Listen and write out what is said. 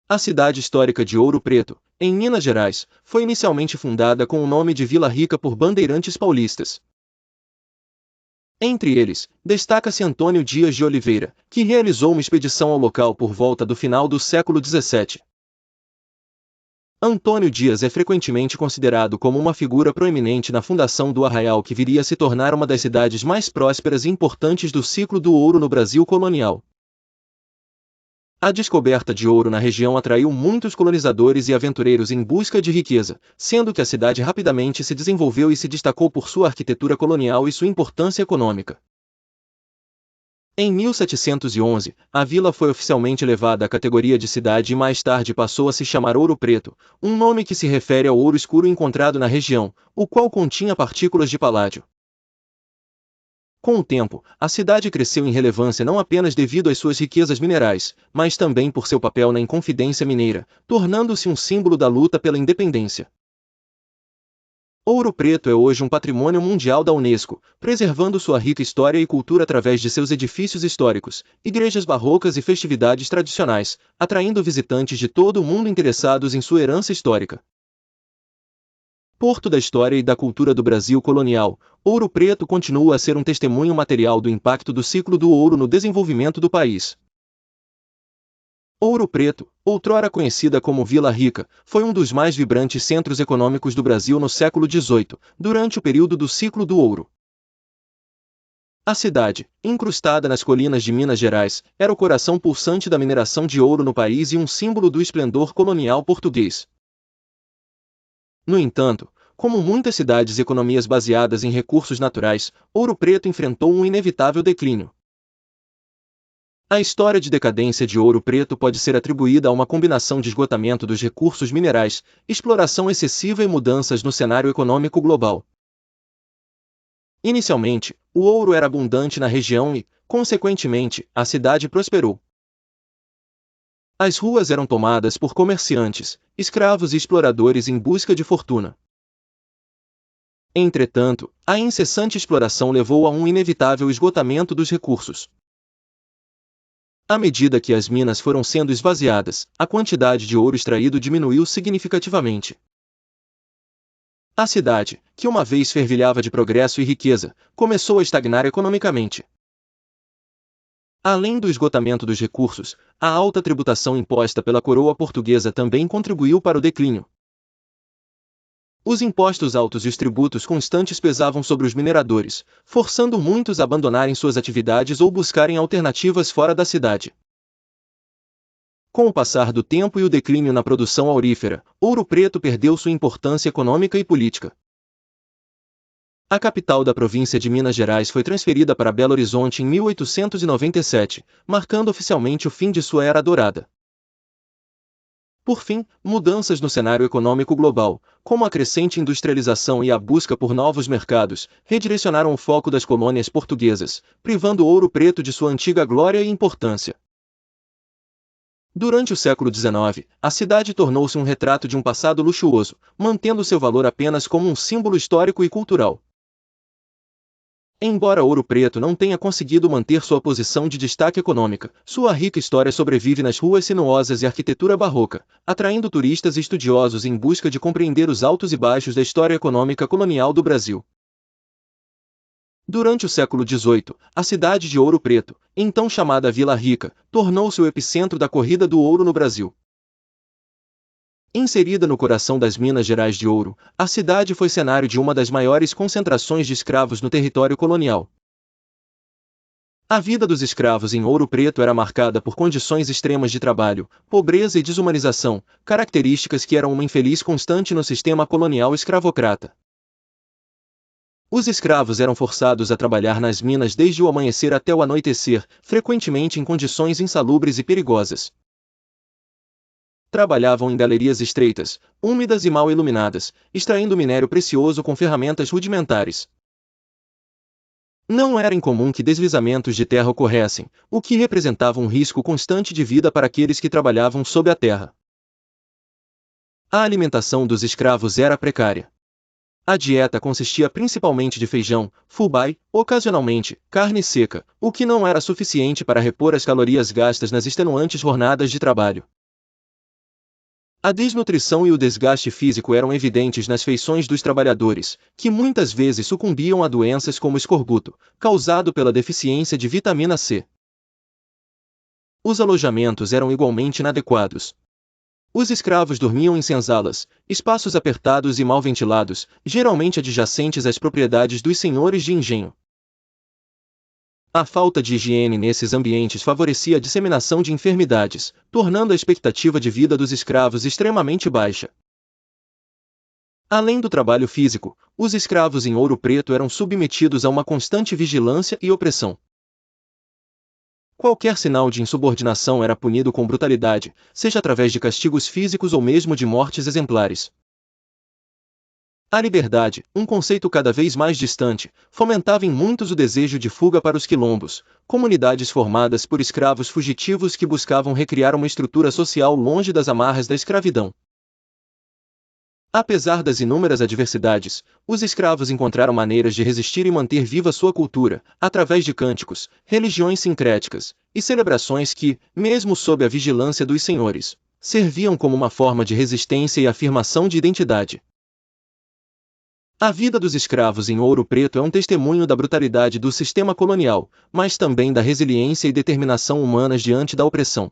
A cidade histórica de Ouro Preto, em Minas Gerais, foi inicialmente fundada com o nome de Vila Rica por bandeirantes paulistas. Entre eles, destaca-se Antônio Dias de Oliveira, que realizou uma expedição ao local por volta do final do século XVII. Antônio Dias é frequentemente considerado como uma figura proeminente na fundação do Arraial, que viria a se tornar uma das cidades mais prósperas e importantes do ciclo do ouro no Brasil colonial. A descoberta de ouro na região atraiu muitos colonizadores e aventureiros em busca de riqueza, sendo que a cidade rapidamente se desenvolveu e se destacou por sua arquitetura colonial e sua importância econômica. Em 1711, a vila foi oficialmente elevada à categoria de cidade e mais tarde passou a se chamar Ouro Preto, um nome que se refere ao ouro escuro encontrado na região, o qual continha partículas de paládio. Com o tempo, a cidade cresceu em relevância não apenas devido às suas riquezas minerais, mas também por seu papel na Inconfidência Mineira, tornando-se um símbolo da luta pela independência. Ouro Preto é hoje um patrimônio mundial da Unesco, preservando sua rica história e cultura através de seus edifícios históricos, igrejas barrocas e festividades tradicionais, atraindo visitantes de todo o mundo interessados em sua herança histórica. Porto da história e da cultura do Brasil colonial, Ouro Preto continua a ser um testemunho material do impacto do ciclo do ouro no desenvolvimento do país. Ouro Preto, outrora conhecida como Vila Rica, foi um dos mais vibrantes centros econômicos do Brasil no século XVIII, durante o período do ciclo do ouro. A cidade, incrustada nas colinas de Minas Gerais, era o coração pulsante da mineração de ouro no país e um símbolo do esplendor colonial português. No entanto, como muitas cidades e economias baseadas em recursos naturais, Ouro Preto enfrentou um inevitável declínio. A história de decadência de Ouro Preto pode ser atribuída a uma combinação de esgotamento dos recursos minerais, exploração excessiva e mudanças no cenário econômico global. Inicialmente, o ouro era abundante na região e, consequentemente, a cidade prosperou. As ruas eram tomadas por comerciantes, escravos e exploradores em busca de fortuna. Entretanto, a incessante exploração levou a um inevitável esgotamento dos recursos. À medida que as minas foram sendo esvaziadas, a quantidade de ouro extraído diminuiu significativamente. A cidade, que uma vez fervilhava de progresso e riqueza, começou a estagnar economicamente. Além do esgotamento dos recursos, a alta tributação imposta pela coroa portuguesa também contribuiu para o declínio. Os impostos altos e os tributos constantes pesavam sobre os mineradores, forçando muitos a abandonarem suas atividades ou buscarem alternativas fora da cidade. Com o passar do tempo e o declínio na produção aurífera, Ouro Preto perdeu sua importância econômica e política. A capital da província de Minas Gerais foi transferida para Belo Horizonte em 1897, marcando oficialmente o fim de sua era dourada. Por fim, mudanças no cenário econômico global, como a crescente industrialização e a busca por novos mercados, redirecionaram o foco das colônias portuguesas, privando Ouro Preto de sua antiga glória e importância. Durante o século XIX, a cidade tornou-se um retrato de um passado luxuoso, mantendo seu valor apenas como um símbolo histórico e cultural. Embora Ouro Preto não tenha conseguido manter sua posição de destaque econômica, sua rica história sobrevive nas ruas sinuosas e arquitetura barroca, atraindo turistas e estudiosos em busca de compreender os altos e baixos da história econômica colonial do Brasil. Durante o século XVIII, a cidade de Ouro Preto, então chamada Vila Rica, tornou-se o epicentro da corrida do ouro no Brasil. Inserida no coração das Minas Gerais de ouro, a cidade foi cenário de uma das maiores concentrações de escravos no território colonial. A vida dos escravos em Ouro Preto era marcada por condições extremas de trabalho, pobreza e desumanização, características que eram uma infeliz constante no sistema colonial escravocrata. Os escravos eram forçados a trabalhar nas minas desde o amanhecer até o anoitecer, frequentemente em condições insalubres e perigosas. Trabalhavam em galerias estreitas, úmidas e mal iluminadas, extraindo minério precioso com ferramentas rudimentares. Não era incomum que deslizamentos de terra ocorressem, o que representava um risco constante de vida para aqueles que trabalhavam sob a terra. A alimentação dos escravos era precária. A dieta consistia principalmente de feijão, fubá e, ocasionalmente, carne seca, o que não era suficiente para repor as calorias gastas nas extenuantes jornadas de trabalho. A desnutrição e o desgaste físico eram evidentes nas feições dos trabalhadores, que muitas vezes sucumbiam a doenças como escorbuto, causado pela deficiência de vitamina C. Os alojamentos eram igualmente inadequados. Os escravos dormiam em senzalas, espaços apertados e mal ventilados, geralmente adjacentes às propriedades dos senhores de engenho. A falta de higiene nesses ambientes favorecia a disseminação de enfermidades, tornando a expectativa de vida dos escravos extremamente baixa. Além do trabalho físico, os escravos em Ouro Preto eram submetidos a uma constante vigilância e opressão. Qualquer sinal de insubordinação era punido com brutalidade, seja através de castigos físicos ou mesmo de mortes exemplares. A liberdade, um conceito cada vez mais distante, fomentava em muitos o desejo de fuga para os quilombos, comunidades formadas por escravos fugitivos que buscavam recriar uma estrutura social longe das amarras da escravidão. Apesar das inúmeras adversidades, os escravos encontraram maneiras de resistir e manter viva sua cultura, através de cânticos, religiões sincréticas e celebrações que, mesmo sob a vigilância dos senhores, serviam como uma forma de resistência e afirmação de identidade. A vida dos escravos em Ouro Preto é um testemunho da brutalidade do sistema colonial, mas também da resiliência e determinação humanas diante da opressão.